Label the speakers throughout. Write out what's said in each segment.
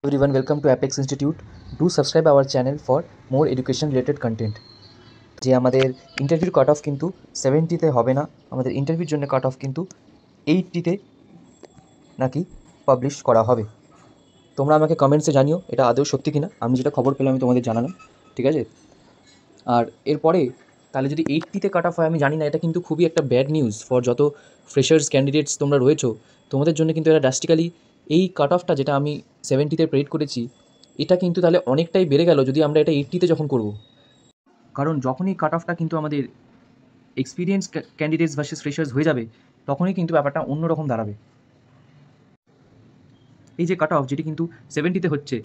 Speaker 1: Everyone, welcome to Apex Institute. Do subscribe our channel for more education related content. যে আমাদের ইন্টারভিউর cut off কিন্তু 70-তে হবে না, আমাদের ইন্টারভিউর জন্য কাট অফ কিন্তু 80-তে নাকি পাবলিশ করা হবে। তোমরা আমাকে কমেন্টসে জানিও এটা আদৌ সত্যি কিনা। আমি যেটা খবর পেলাম আমি তোমাদের জানালাম, ঠিক আছে। আর এরপরে তাহলে যদি 80-তে কাট অফ হয়, আমি জানি না, এটা কিন্তু খুবই একটা ব্যাড নিউজ ফর যত ফ্রেশার্স ক্যান্ডিডেটস তোমরা রয়েছো, তোমাদের জন্য কিন্তু এটা ড্রাস্টিক্যালি এই কাট অফটা যেটা আমি 70-তে প্রেডিক্ট করেছি, এটা কিন্তু তাহলে অনেকটাই বেড়ে গেল যদি আমরা এটা 80-তে যখন করব। কারণ যখনই কাট অফটা কিন্তু আমাদের এক্সপিরিয়েন্স ক্যান্ডিডেটস ভার্সেস ফ্রেশার্স হয়ে যাবে, তখনই কিন্তু ব্যাপারটা অন্যরকম দাঁড়াবে। এই যে কাট অফ যেটি কিন্তু 70-তে হচ্ছে,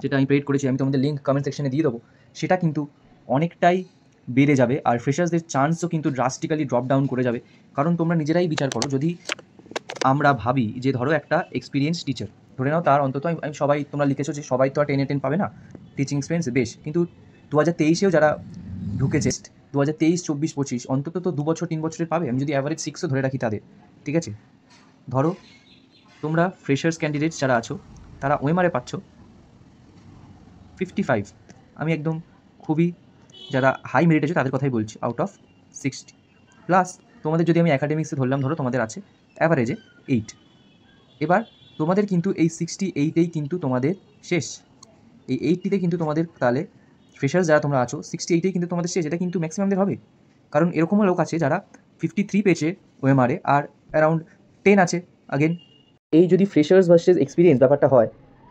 Speaker 1: যেটা আমি প্রেডিক্ট করেছি, আমি তোমাদের লিঙ্ক কমেন্ট সেকশনে দিয়ে দেবো, সেটা কিন্তু অনেকটাই বেড়ে যাবে। আর ফ্রেশার্সদের চান্সও কিন্তু ড্রাস্টিক্যালি ড্রপ ডাউন করে যাবে। কারণ তোমরা নিজেরাই বিচার করো, যদি আমরা ভাবি যে ধরো একটা এক্সপিরিয়েন্স টিচার, ধরে নাও তার অন্তত আমি সবাই, তোমরা লিখেছো যে সবাই তো আর 10-এ 10 পাবে না, টিচিং এক্সপিরিয়েন্স বেশ, কিন্তু 2023-এও যারা ঢুকেছে, 2023, 24, 25 অন্তত তো 2 বছর 3 বছরের পাবে। আমি যদি অ্যাভারেজ 6ও ধরে রাখি তাদের, ঠিক আছে। ধরো তোমরা ফ্রেশার্স ক্যান্ডিডেটস যারা আছো, তারা ওএমআরে পাচ্ছ 55। আমি একদম খুবই যারা হাই মেরিট আছে তাদের কথাই বলছি, আউট অফ 60 প্লাস। তোমাদের যদি আমি অ্যাকাডেমিক্সে ধরলাম, ধরো তোমাদের আছে অ্যাভারেজে 8। এবার তোমাদের কিন্তু এই 68-এই কিন্তু তোমাদের শেষ, এই 80-তে কিন্তু তোমাদের তাহলে ফ্রেশার্স যারা তোমরা আছো 68-এই কিন্তু তোমাদের শেষ। এটা কিন্তু ম্যাক্সিমামদের হবে, কারণ এরকমও লোক আছে যারা 53 পেয়েছে ওএমআরে আর অ্যারাউন্ড 10 আছে আগেন। এই যদি ফ্রেশার্স ভার্সেস এক্সপিরিয়েন্স ব্যাপারটা হয়,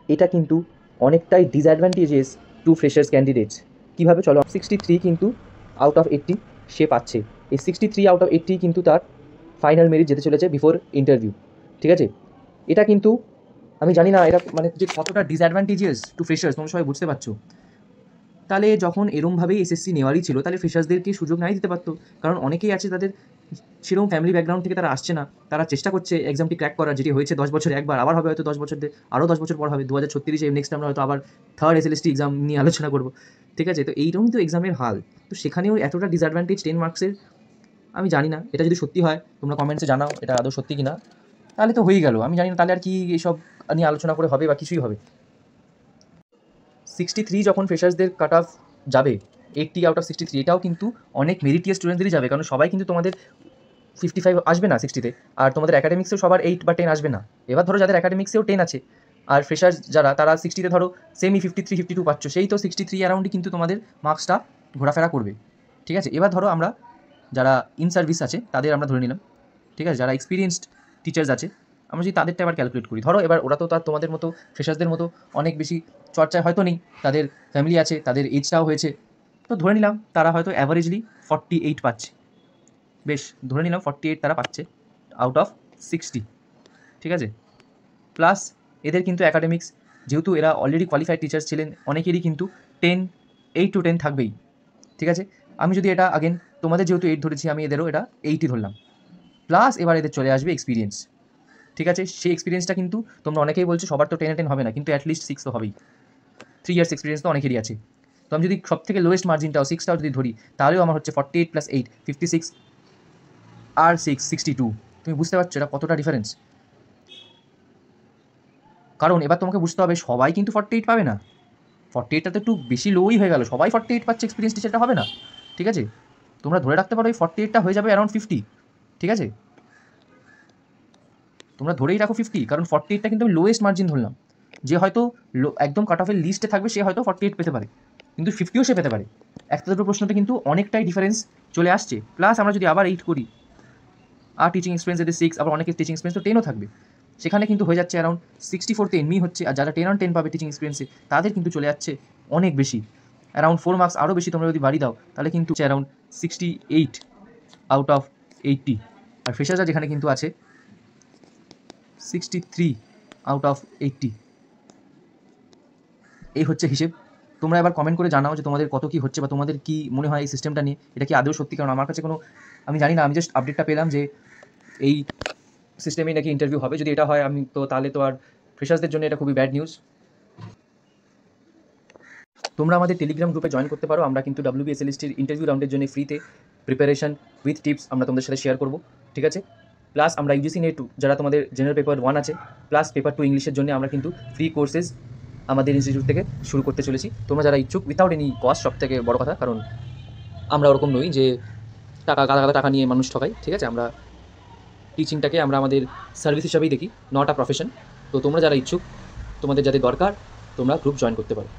Speaker 1: এটা কিন্তু অনেকটাই ডিসঅ্যাডভান্টেজেস টু ফ্রেশার্স ক্যান্ডিডেটস। কীভাবে, চলো, 63 কিন্তু আউট অফ 80 সে পাচ্ছে। এই 63 আউট অফ 80 কিন্তু তার ফাইনাল মেরিট যেতে চলেছে বিফোর ইন্টারভিউ, ঠিক আছে। এটা কিন্তু আমি জানি না এটা মানে যে কতটা ডিসঅ্যাডভান্টেজেস টু ফ্রেশার্স, তোমরা সবাই বুঝতে পারছো। তাহলে যখন এরমভাবেই এসএসসি নেওয়ারই ছিল, তাহলে ফ্রেশার্সদেরকে সুযোগ নাই দিতে পারতো। কারণ অনেকেই আছে তাদের সেরকম ফ্যামিলি ব্যাকগ্রাউন্ড থেকে তারা আসছে না, তারা চেষ্টা করছে এক্সামটি ক্র্যাক করার, যেটি হয়েছে 10 বছরে একবার, আবার হবে হয়তো 10 বছর আরও 10 বছর পর হবে 2036-এ। নেক্সট আমরা হয়তো আবার থার্ড এসএলএসটি এক্সাম নিয়ে আলোচনা করবো, ঠিক আছে। তো এইরকমই তো এক্সামের হাল। তো সেখানেও এতটা ডিসঅ্যাডভান্টেজ 10 মার্কসের, আমি জানি না এটা যদি সত্যি হয়, তোমরা কমেন্টসে জানাও এটা আদৌ সত্যি কিনা। তাহলে তো হয়েই গেল, আমি জানি না তাহলে আর কি এইসব নিয়ে আলোচনা করে হবে বা কিছুই হবে। 63 যখন ফ্রেশার্সদের কাট অফ যাবে, 80 আউট অফ 63, এটাও কিন্তু অনেক মেরিটিয়াস স্টুডেন্টদেরই যাবে, কারণ সবাই কিন্তু তোমাদের 55 আসবে না 60-তে, আর তোমাদের অ্যাকাডেমিক্সেও সবার 8 বা 10 আসবে না। এবার ধরো যাদের অ্যাকাডেমিক্সেও 10 আছে আর ফ্রেশার্স যারা, তারা 60-তে ধরো সেমি 53, 52 পাচ্ছ, সেই তো 63 অ্যারাউন্ডই কিন্তু তোমাদের মার্কসটা ঘোরাফেরা করবে, ঠিক আছে। এবার ধরো আমরা যারা ইন সার্ভিস আছে তাদের আমরা ধরে নিলাম, ঠিক আছে। যারা এক্সপিরিয়েন্সড টিচার্স আছে, আমরা যদি তাদেরটা এবার ক্যালকুলেট করি, ধরো এবার ওরা তো তার তোমাদের মতো ফ্রেশার্সদের মতো অনেক বেশি চর্চায় হয়তো নেই, তাদের ফ্যামিলি আছে, তাদের এজটাও হয়েছে, তো ধরে নিলাম তারা হয়তো অ্যাভারেজলি 48 পাচ্ছে। বেশ, ধরে নিলাম 48 তারা পাচ্ছে আউট অফ 60, ঠিক আছে। প্লাস এদের কিন্তু অ্যাকাডেমিক্স, যেহেতু এরা অলরেডি কোয়ালিফাইড টিচার্স ছিলেন, অনেকেরই কিন্তু 10, 8 to 10 থাকবেই, ঠিক আছে। আমি যদি এটা আগেন, তোমাদের যেহেতু 8 ধরেছি, আমি এদেরও এটা 8ই ধরলাম। প্লাস এবার এদের চলে আসবে এক্সপিরিয়েন্স, ঠিক আছে। সেই এক্সপিরিয়েন্সটা কিন্তু তোমরা অনেকেই বলছো সবার তো 10-এ 10 হবে না, কিন্তু অ্যাটলিস্ট 6 তো হবেই। 3 ইয়ার্স এক্সপিরিয়েন্স তো অনেকেরই আছে। তো আমি যদি সব থেকে লোয়েস্ট মার্জিনটাও 6টাও যদি ধরি, তাহলেও আমার হচ্ছে 48 + 8, 56 আর 6, 62। তুমি বুঝতে পারছো এটা কতটা ডিফারেন্স। কারণ এবার তোমাকে বুঝতে হবে সবাই কিন্তু 48 পাবে না, 48টা তো একটু বেশি লোই হয়ে গেল, সবাই 48 পাচ্ছে এক্সপিরিয়েন্স টিচারটা হবে না, ঠিক আছে। তোমরা ধরে রাখতে পারো এই 48টা হয়ে যাবে অ্যারাউন্ড 50, ঠিক আছে। তোমরা ধরেই রাখো 50, কারণ 48টা কিন্তু আমি লোয়েস্ট মার্জিন ধরলাম। যে হয়তো একদম কাট অফের লিস্টে থাকবে সে হয়তো 48 পেতে পারে, কিন্তু 50ও সে পেতে পারে। একটা দুটো প্রশ্নতে কিন্তু অনেকটাই ডিফারেন্স চলে আসছে। প্লাস আমরা যদি আবার 8 করি, আর টিচিং এক্সপিরিয়েন্স এদের 6, আবার অনেকের টিচিং এক্সপিরিয়েন্স তো 10ও থাকবে, সেখানে কিন্তু হয়ে যাচ্ছে অ্যারাউন্ড 64তে এমনি হচ্ছে। আর যারা 10 on 10 পাবে টিচিং এক্সপিরিয়েন্সে, তাদের কিন্তু চলে যাচ্ছে অনেক বেশি, অ্যারাউন্ড 4 মার্কস আরও বেশি তোমরা যদি বাড়ি দাও, তাহলে কিন্তু অ্যারাউন্ড 68 আউট অফ 80। আর ফ্রেশার্সরা যেখানে কিন্তু আছে 63 আউট অফ 80। এই হচ্ছে হিসেব। তোমরা এবার কমেন্ট করে জানাও যে তোমাদের কত কী হচ্ছে, বা তোমাদের কী মনে হয় এই সিস্টেমটা নিয়ে, এটা কি আদৌ সত্যি। কারণ আমার কাছে কোনো, আমি জানি না, আমি জাস্ট আপডেটটা পেলাম যে এই সিস্টেমেই নাকি ইন্টারভিউ হবে। যদি এটা হয়, আমি তো তাহলে তো আর ফ্রেশার্সদের জন্য এটা খুবই ব্যাড নিউজ। তোমরা আমাদের টেলিগ্রাম গ্রুপে জয়েন করতে পারো। আমরা কিন্তু WBSLSTর ইন্টারভিউ রাউন্ডের জন্য ফ্রিতে প্রিপারেশন উইথ টিপস আমরা তোমাদের সাথে শেয়ার করবো, ঠিক আছে। প্লাস আমরা UGC NET 2 যারা তোমাদের জেনারেল পেপার 1 আছে প্লাস পেপার 2 ইংলিশের জন্য আমরা কিন্তু ফ্রি কোর্সেস আমাদের ইনস্টিটিউট থেকে শুরু করতে চলেছি। তোমরা যারা ইচ্ছুক উইথাউট এনি কস্ট, সবথেকে বড় কথা, কারণ আমরা ওরকম নই যে গাদা গাদা টাকা নিয়ে মানুষ ঠকাই, ঠিক আছে? আমরা টিচিংটাকে আমরা আমাদের সার্ভিস হিসাবেই দেখি, নট আ প্রফেশন। তো তোমরা যারা ইচ্ছুক, তোমাদের যাদের দরকার, তোমরা গ্রুপ জয়েন করতে পারো।